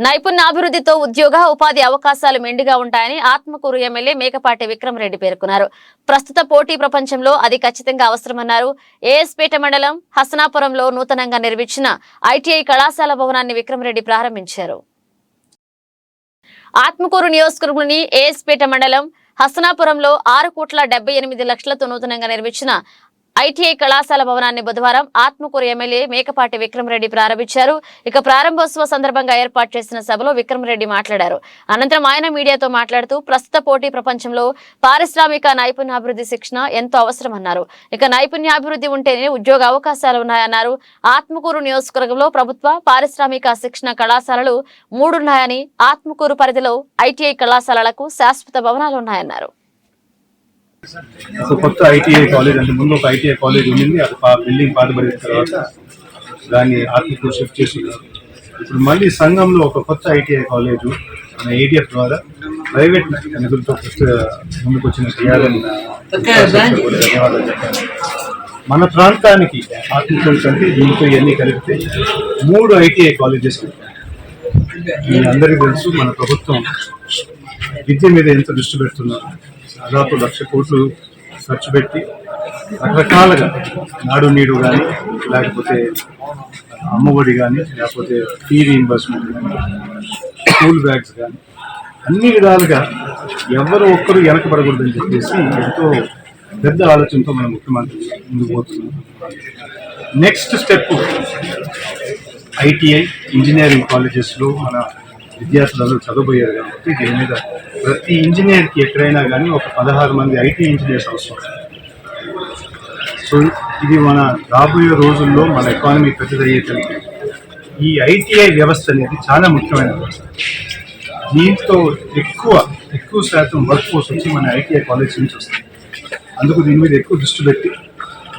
నైపుణ్యాభివృద్ధితో ఉద్యోగ ఉపాధి అవకాశాలు మెండుగా ఉంటాయని ఆత్మకూరు ఎమ్మెల్యే మేకపాటి విక్రమరెడ్డి పేర్కొన్నారు. ప్రస్తుత పోటీ ప్రపంచంలో అది ఖచ్చితంగా అవసరమన్నారు. ఏఎస్పేట మండలం హసనాపురంలో నూతనంగా నిర్మించిన ఐటీఐ కళాశాల భవనాన్ని విక్రమరెడ్డి ప్రారంభించారు. ఆత్మకూరు నియోజకవర్గంలోని ఏఎస్పేట మండలం హసనాపురంలో 6,78,00,000తో నూతనంగా నిర్మించిన ఐటీఐ కళాశాల భవనాన్ని బుధవారం ఆత్మకూరు ఎమ్మెల్యే మేకపాటి విక్రమరెడ్డి ప్రారంభించారు. ఇక ప్రారంభోత్సవ సందర్భంగా ఏర్పాటు చేసిన సభలో విక్రమరెడ్డి మాట్లాడారు. అనంతరం ఆయన మీడియాతో మాట్లాడుతూ ప్రస్తుత పోటీ ప్రపంచంలో పారిశ్రామిక నైపుణ్యాభివృద్ధి శిక్షణ ఎంతో అవసరమన్నారు. ఇక నైపుణ్యాభివృద్ధి ఉంటేనే ఉద్యోగ అవకాశాలు ఉన్నాయన్నారు. ఆత్మకూరు నియోజకవర్గంలో ప్రభుత్వ పారిశ్రామిక శిక్షణ కళాశాలలు 3 ఉన్నాయని, ఆత్మకూరు పరిధిలో ఐటీఐ కళాశాలలకు శాశ్వత భవనాలు ఉన్నాయన్నారు. కొత్త ఐటీఐ కాలేజ్ అంటే ముందు ఒక ఐటీఐ కాలేజ్ ఉండింది. అది బిల్డింగ్ పాతబడిన తర్వాత దాన్ని ఆత్మకూరు షిఫ్ట్ చేసి ఇప్పుడు మళ్ళీ సంఘంలో ఒక కొత్త ఐటీఐ కాలేజ్ మన ఏడిఎఫ్ ద్వారా ప్రైవేట్ నిధులతో ముందుకు వచ్చిన ధన్యవాదాలు చెప్పాను. మన ప్రాంతానికి ఆత్మకూరు కంటే దీంతో ఇవన్నీ కలిపితే 3 ఐటీఐ కాలేజెస్. అందరికీ తెలుసు మన ప్రభుత్వం విద్య మీద ఎంత దృష్టి పెడుతున్నారు. దాదాపు 1,00,000 కోట్లు ఖర్చు పెట్టి రకరకాలుగా నాడు నీడు కానీ, లేకపోతే అమ్మఒడి కానీ, లేకపోతే ఫీ రీయింబర్స్మెంట్ కానీ, స్కూల్ బ్యాగ్స్ కానీ అన్ని విధాలుగా ఎవరు ఒక్కరు వెనకబడకూడదని చెప్పేసి ఎంతో పెద్ద ఆలోచనతో మన ముఖ్యమంత్రి ముందుకు పోతున్నాం. నెక్స్ట్ స్టెప్ ఐటీఐ ఇంజనీరింగ్ కాలేజెస్లో మన విద్యార్థులు చదవబోయారు కాబట్టి దీని మీద ప్రతి ఇంజనీర్కి ఎక్కడైనా కానీ ఒక 16 మంది ఐటీ ఇంజనీర్స్ అవసరం. సో ఇది మన రాబోయే రోజుల్లో మన ఎకానమీ పెద్దదయ్యేసరికి ఈ ఐటీఐ వ్యవస్థ అనేది చాలా ముఖ్యమైన వ్యవస్థ. దీంతో ఎక్కువ శాతం వర్క్ ఫోర్స్ వచ్చి మన ఐటీఐ కాలేజ్ నుంచి వస్తుంది. అందుకు దీని మీద ఎక్కువ దృష్టి పెట్టి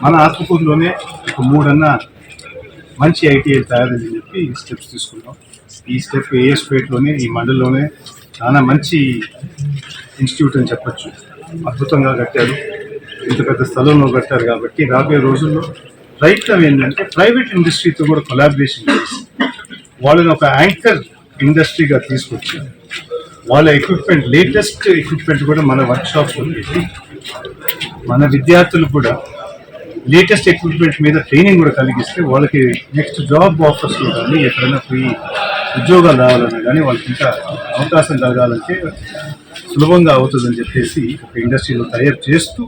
మన ఆత్మకూరులోనే ఒక 3 మంచి ఐటీఐ తయారని చెప్పి స్టెప్స్ తీసుకున్నాం. ఈ స్టెప్ ఏఎస్పేట్లోనే, ఈ మండలంలోనే చాలా మంచి ఇన్స్టిట్యూట్ అని చెప్పచ్చు. అద్భుతంగా కట్టారు, ఇంత పెద్ద స్థలంలో కట్టారు. కాబట్టి రాబోయే రోజుల్లో ప్రయత్నం ఏంటంటే ప్రైవేట్ ఇండస్ట్రీతో కూడా కొలాబరేషన్ చేసి వాళ్ళని ఒక యాంకర్ ఇండస్ట్రీగా తీసుకొచ్చి వాళ్ళ ఎక్విప్మెంట్, లేటెస్ట్ ఎక్విప్మెంట్ కూడా మన వర్క్షాప్స్లో పెట్టి మన విద్యార్థులు కూడా లేటెస్ట్ ఎక్విప్మెంట్ మీద ట్రైనింగ్ కూడా కలిగిస్తే వాళ్ళకి నెక్స్ట్ జాబ్ ఆఫర్స్లో కానీ ఎక్కడైనా ఫ్రీ ఉద్యోగాలు రావాలన్నా కానీ వాళ్ళకి ఇంకా అవకాశం కలగాలంటే సులభంగా అవుతుందని చెప్పేసి ఒక ఇండస్ట్రీలో తయారు చేస్తూ